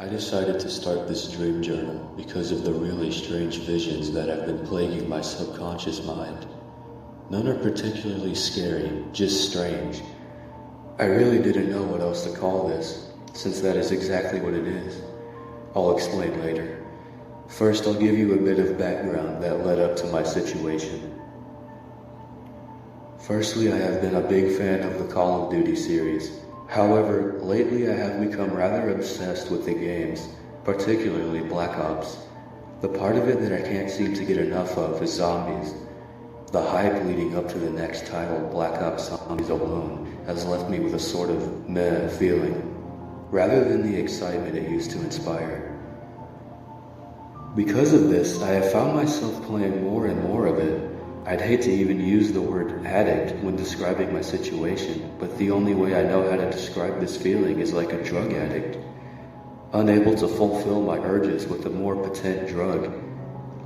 I decided to start this dream journal because of the really strange visions that have been plaguing my subconscious mind. None are particularly scary, just strange. I really didn't know what else to call this, since that is exactly what it is. I'll explain later. First, I'll give you a bit of background that led up to my situation. Firstly, I have been a big fan of the Call of Duty series. However, lately I have become rather obsessed with the games, particularly Black Ops. The part of it that I can't seem to get enough of is zombies. The hype leading up to the next title, Black Ops Zombies alone, has left me with a sort of meh feeling, rather than the excitement it used to inspire. Because of this, I have found myself playing more and more of it. I'd hate to even use the word addict when describing my situation, but the only way I know how to describe this feeling is like a drug addict. Unable to fulfill my urges with a more potent drug,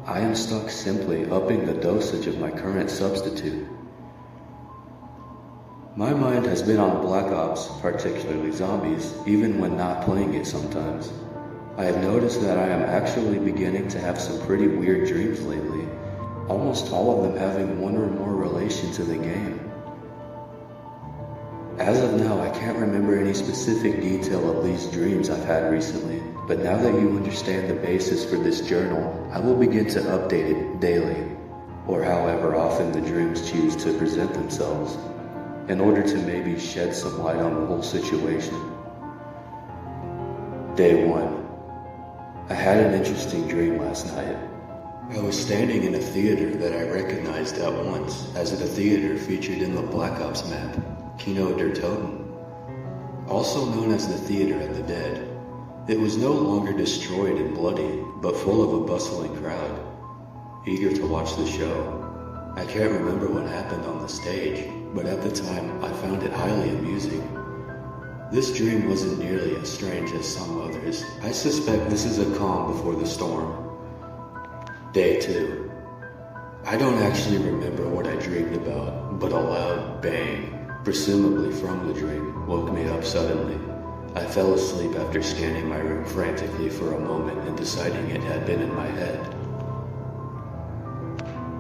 I am stuck simply upping the dosage of my current substitute. My mind has been on Black Ops, particularly zombies, even when not playing it sometimes. I have noticed that I am actually beginning to have some pretty weird dreams lately. Almost all of them having one or more relation to the game. As of now, I can't remember any specific detail of these dreams I've had recently, but now that you understand the basis for this journal, I will begin to update it daily, or however often the dreams choose to present themselves, in order to maybe shed some light on the whole situation. Day 1. I had an interesting dream last night. I was standing in a theater that I recognized at once as the theater featured in the Black Ops map, Kino der Toten, also known as the Theater of the Dead. It was no longer destroyed and bloody, but full of a bustling crowd, eager to watch the show. I can't remember what happened on the stage, but at the time I found it highly amusing. This dream wasn't nearly as strange as some others. I suspect this is a calm before the storm. Day 2. I don't actually remember what I dreamed about, but a loud bang, presumably from the dream, woke me up suddenly. I fell asleep after scanning my room frantically for a moment and deciding it had been in my head.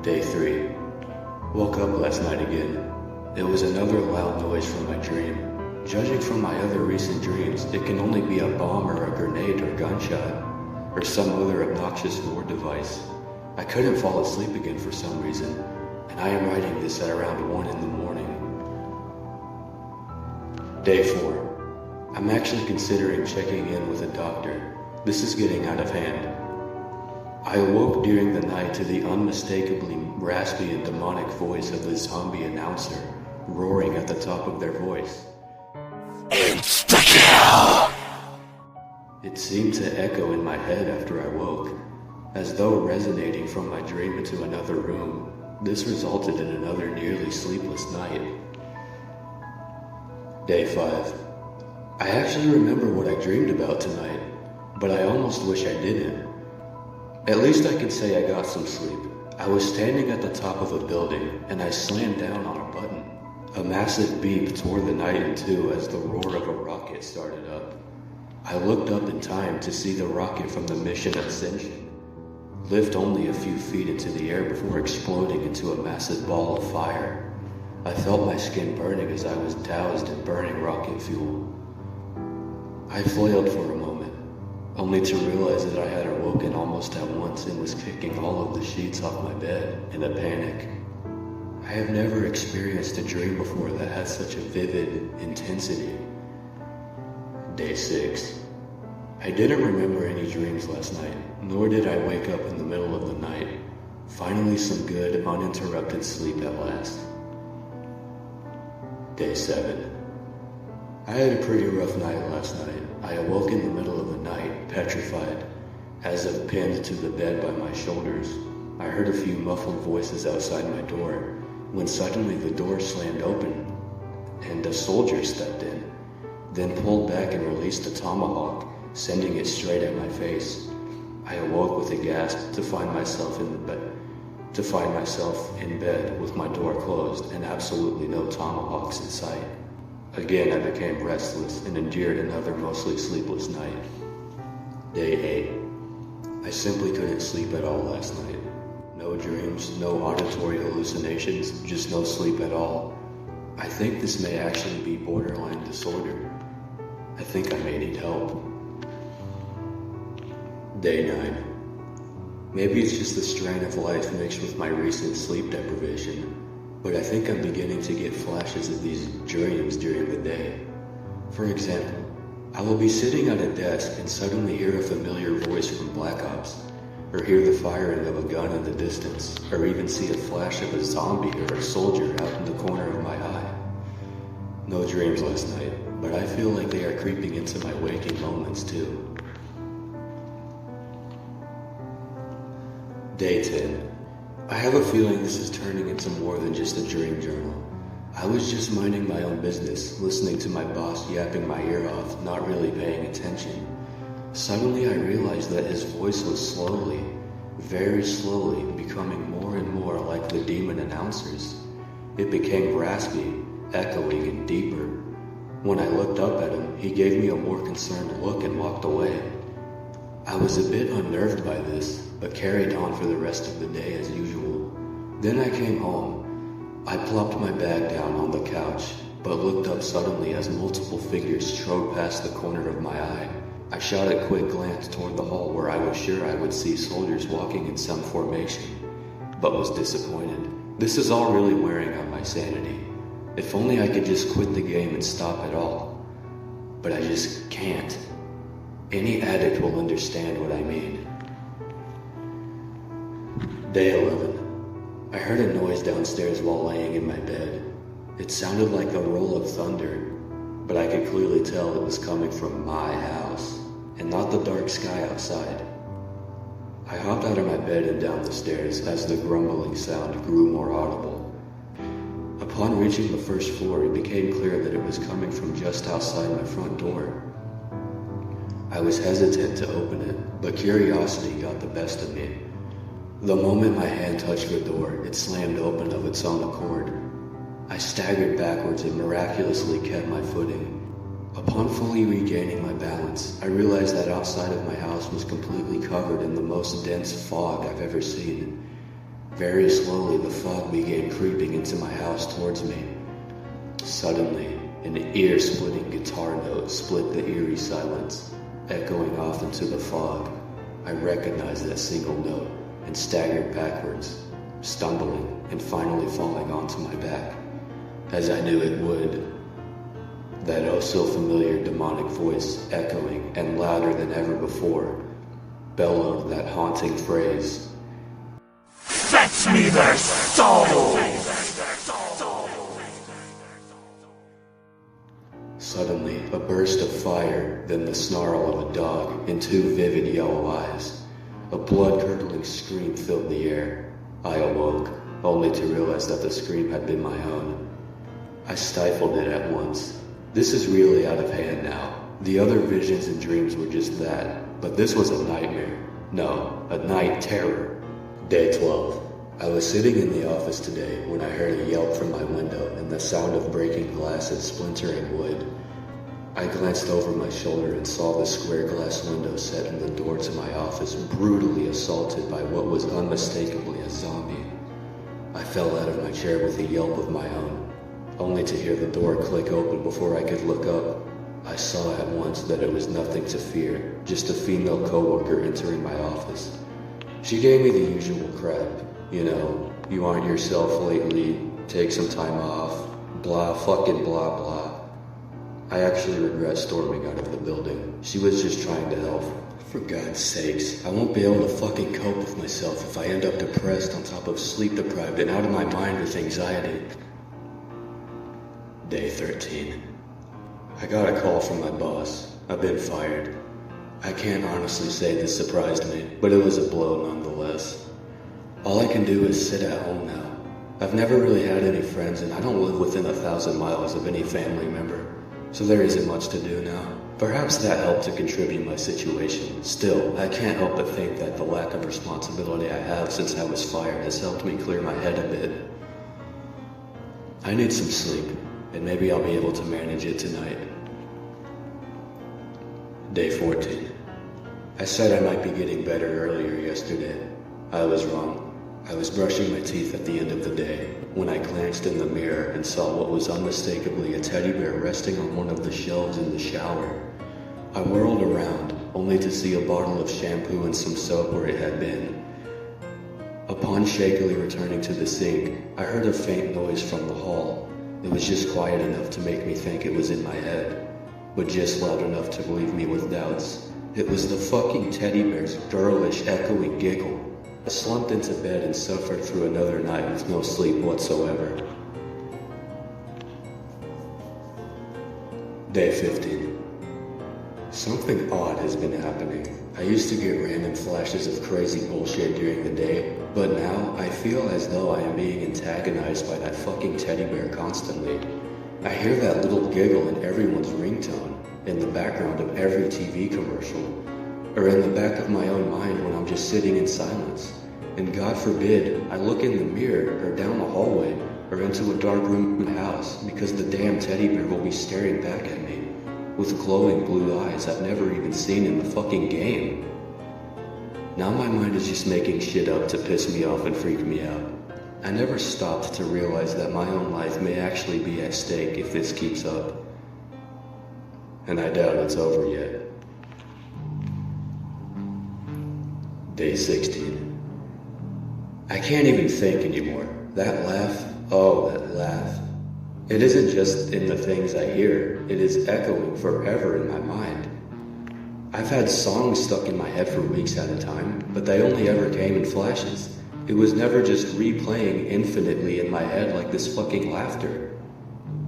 Day 3. Woke up last night again. It was another loud noise from my dream. Judging from my other recent dreams, it can only be a bomb or a grenade or gunshot, or some other obnoxious war device. I couldn't fall asleep again for some reason, and I am writing this at around 1 in the morning. Day 4. I'm actually considering checking in with a doctor. This is getting out of hand. I awoke during the night to the unmistakably raspy and demonic voice of the zombie announcer, roaring at the top of their voice. Insta-kill! It seemed to echo in my head after I woke, as though resonating from my dream into another room. This resulted in another nearly sleepless night. Day 5. I actually remember what I dreamed about tonight, but I almost wish I didn't. At least I can say I got some sleep. I was standing at the top of a building, and I slammed down on a button. A massive beep tore the night in two as the roar of a rocket started up. I looked up in time to see the rocket from the mission Ascension lift only a few feet into the air before exploding into a massive ball of fire. I felt my skin burning as I was doused in burning rocket fuel. I flailed for a moment, only to realize that I had awoken almost at once and was kicking all of the sheets off my bed in a panic. I have never experienced a dream before that had such a vivid intensity. Day 6. I didn't remember any dreams last night, nor did I wake up in the middle of the night. Finally some good, uninterrupted sleep at last. Day 7. I had a pretty rough night last night. I awoke in the middle of the night, petrified, as if pinned to the bed by my shoulders. I heard a few muffled voices outside my door, when suddenly the door slammed open, and a soldier stepped in, then pulled back and released a tomahawk, sending it straight at my face. I awoke with a gasp to find myself in bed with my door closed and absolutely no tomahawks in sight. Again, I became restless and endured another mostly sleepless night. Day 8. I simply couldn't sleep at all last night. No dreams, no auditory hallucinations, just no sleep at all. I think this may actually be borderline disorder. I think I may need help. Day 9. Maybe it's just the strain of life mixed with my recent sleep deprivation, but I think I'm beginning to get flashes of these dreams during the day. For example, I will be sitting at a desk and suddenly hear a familiar voice from Black Ops, or hear the firing of a gun in the distance, or even see a flash of a zombie or a soldier out in the corner of my eye. No dreams last night, but I feel like they are creeping into my waking moments too. Day 10. I have a feeling this is turning into more than just a dream journal. I was just minding my own business, listening to my boss yapping my ear off, not really paying attention. Suddenly I realized that his voice was slowly, very slowly, becoming more and more like the demon announcers. It became raspy, echoing, and deeper. When I looked up at him, he gave me a more concerned look and walked away. I was a bit unnerved by this, but carried on for the rest of the day as usual. Then I came home. I plopped my bag down on the couch, but looked up suddenly as multiple figures strode past the corner of my eye. I shot a quick glance toward the hall where I was sure I would see soldiers walking in some formation, but was disappointed. This is all really wearing on my sanity. If only I could just quit the game and stop it all. But I just can't. Any addict will understand what I mean. Day 11. I heard a noise downstairs while laying in my bed. It sounded like a roll of thunder, but I could clearly tell it was coming from my house, and not the dark sky outside. I hopped out of my bed and down the stairs as the grumbling sound grew more audible. Upon reaching the first floor, it became clear that it was coming from just outside my front door. I was hesitant to open it, but curiosity got the best of me. The moment my hand touched the door, it slammed open of its own accord. I staggered backwards and miraculously kept my footing. Upon fully regaining my balance, I realized that outside of my house was completely covered in the most dense fog I've ever seen. Very slowly, the fog began creeping into my house towards me. Suddenly, an ear-splitting guitar note split the eerie silence, echoing off into the fog. I recognized that single note and staggered backwards, stumbling and finally falling onto my back, as I knew it would. That oh-so-familiar demonic voice, echoing and louder than ever before, bellowed that haunting phrase, "Fetch me their souls!" Suddenly, a burst of fire, then the snarl of a dog, and two vivid yellow eyes. A blood-curdling scream filled the air. I awoke, only to realize that the scream had been my own. I stifled it at once. This is really out of hand now. The other visions and dreams were just that, but this was a nightmare. No, a night terror. Day 12. I was sitting in the office today when I heard a yelp from my window and the sound of breaking glass and splintering wood. I glanced over my shoulder and saw the square glass window set in the door to my office brutally assaulted by what was unmistakably a zombie. I fell out of my chair with a yelp of my own, only to hear the door click open before I could look up. I saw at once that it was nothing to fear, just a female coworker entering my office. She gave me the usual crap. You know, you aren't yourself lately, take some time off, blah fucking blah blah. I actually regret storming out of the building. She was just trying to help. For God's sakes, I won't be able to fucking cope with myself if I end up depressed on top of sleep deprived and out of my mind with anxiety. Day 13. I got a call from my boss. I've been fired. I can't honestly say this surprised me, but it was a blow nonetheless. All I can do is sit at home now. I've never really had any friends and I don't live within 1,000 miles of any family member, so there isn't much to do now. Perhaps that helped to contribute my situation. Still, I can't help but think that the lack of responsibility I have since I was fired has helped me clear my head a bit. I need some sleep, and maybe I'll be able to manage it tonight. Day 14. I said I might be getting better earlier yesterday. I was wrong. I was brushing my teeth at the end of the day when I glanced in the mirror and saw what was unmistakably a teddy bear resting on one of the shelves in the shower. I whirled around, only to see a bottle of shampoo and some soap where it had been. Upon shakily returning to the sink, I heard a faint noise from the hall. It was just quiet enough to make me think it was in my head, but just loud enough to leave me with doubts. It was the fucking teddy bear's girlish, echoing giggle. I slumped into bed and suffered through another night with no sleep whatsoever. Day 15. Something odd has been happening. I used to get random flashes of crazy bullshit during the day, but now I feel as though I am being antagonized by that fucking teddy bear constantly. I hear that little giggle in everyone's ringtone, in the background of every TV commercial, or in the back of my own mind when I'm just sitting in silence. And God forbid, I look in the mirror or down the hallway or into a dark room in the house because the damn teddy bear will be staring back at me with glowing blue eyes I've never even seen in the fucking game. Now my mind is just making shit up to piss me off and freak me out. I never stopped to realize that my own life may actually be at stake if this keeps up. And I doubt it's over yet. Day 16. I can't even think anymore. That laugh, oh, that laugh. It isn't just in the things I hear, it is echoing forever in my mind. I've had songs stuck in my head for weeks at a time, but they only ever came in flashes. It was never just replaying infinitely in my head like this fucking laughter.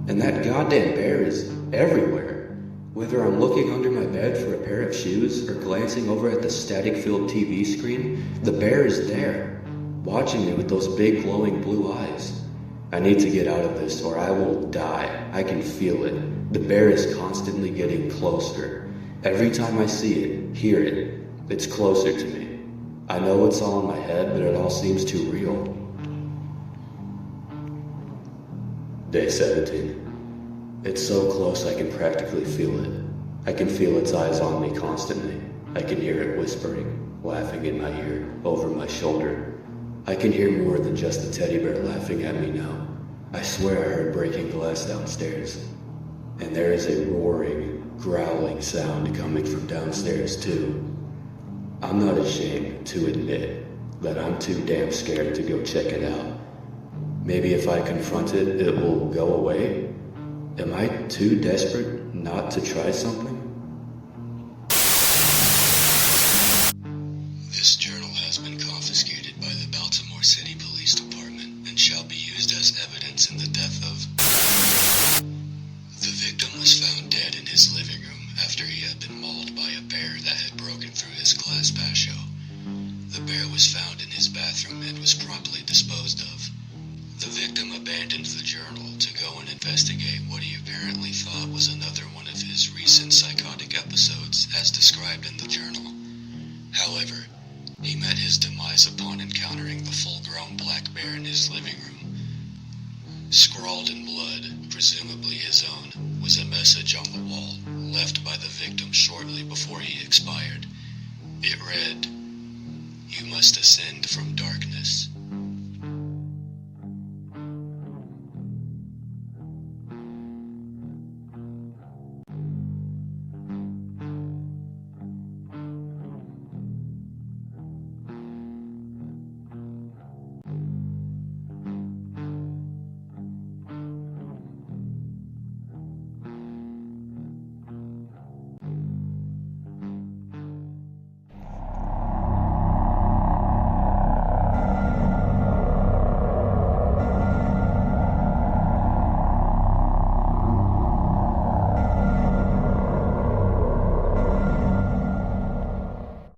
And that goddamn bear is everywhere. Whether I'm looking under my bed for a pair of shoes or glancing over at the static-filled TV screen, the bear is there, watching me with those big glowing blue eyes. I need to get out of this or I will die. I can feel it. The bear is constantly getting closer. Every time I see it, hear it, it's closer to me. I know it's all in my head, but it all seems too real. Day 17. It's so close I can practically feel it. I can feel its eyes on me constantly. I can hear it whispering, laughing in my ear, over my shoulder. I can hear more than just the teddy bear laughing at me now. I swear I heard breaking glass downstairs. And there is a roaring, growling sound coming from downstairs too. I'm not ashamed to admit that I'm too damn scared to go check it out. Maybe if I confront it, it will go away? Am I too desperate not to try something? This journal has been confiscated by the Baltimore City Police Department and shall be used as evidence in the death of... The victim was found dead in his living room after he had been mauled by a bear that had broken through his glass patio. The bear was found in his bathroom and was promptly disposed of. The victim abandoned the journal to go and investigate what he apparently thought was another one of his recent psychotic episodes as described in the journal. However, he met his demise upon encountering the full-grown black bear in his living room. Scrawled in blood, presumably his own, was a message on the wall, left by the victim shortly before he expired. It read, "You must ascend from darkness